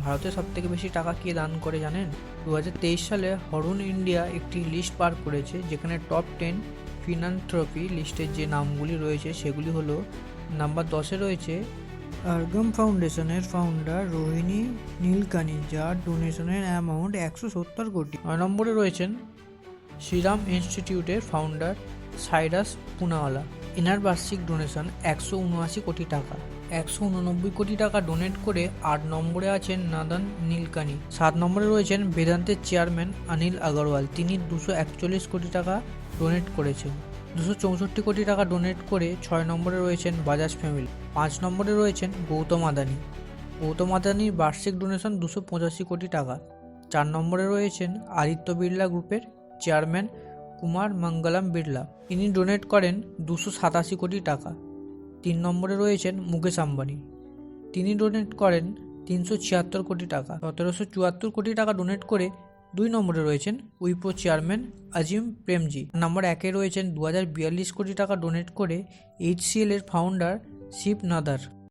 ভারতে সবথেকে বেশি টাকা কে দান করে জানেন? 2023 সালে হরুন ইন্ডিয়া একটি লিস্ট বার করেছে যেখানে টপ 10 ফিনান্থ্রপি লিস্টের যে নামগুলি রয়েছে সেগুলি হলো, নাম্বার 10-এ রয়েছে আর্গাম ফাউন্ডেশনের ফাউন্ডার রোহিণী নীলকানি, যার ডোনেশনের অ্যামাউন্ট 170 কোটি। 9 নম্বরে রয়েছেন শ্রীরাম ইনস্টিটিউটের ফাউন্ডার সাইরাস পুনাওয়ালা, এনার বার্ষিক ডোনেশন 179 কোটি টাকা। 189 কোটি টাকা ডোনেট করে 8 নম্বরে আছেন নাদান নীলকানি। 7 নম্বরে রয়েছেন বেদান্তের চেয়ারম্যান অনিল আগরওয়াল, তিনি 241 কোটি টাকা ডোনেট করেছেন। 264 কোটি টাকা ডোনেট করে 6 নম্বরে রয়েছেন বাজাজ ফ্যামিলি। 5 নম্বরে রয়েছেন গৌতম আদানি। গৌতম আদানির বার্ষিক ডোনেশন 285 কোটি টাকা। 4 নম্বরে রয়েছেন আদিত্য বিড়লা গ্রুপের চেয়ারম্যান কুমার মঙ্গলম বিড়লা, ইনি ডোনেট করেন 287 কোটি টাকা। 3 নম্বরে রয়েছেন মুকেশ আম্বানি, তিনি ডোনেট করেন 376 কোটি টাকা। 1774 কোটি টাকা ডোনেট করে 2 নম্বরে রয়েছেন উইপ্রো চেয়ারম্যান আজিম প্রেমজি। নম্বর 1-এ রয়েছেন 2042 কোটি টাকা ডোনেট করে HCL এর ফাউন্ডার শিব নাদার।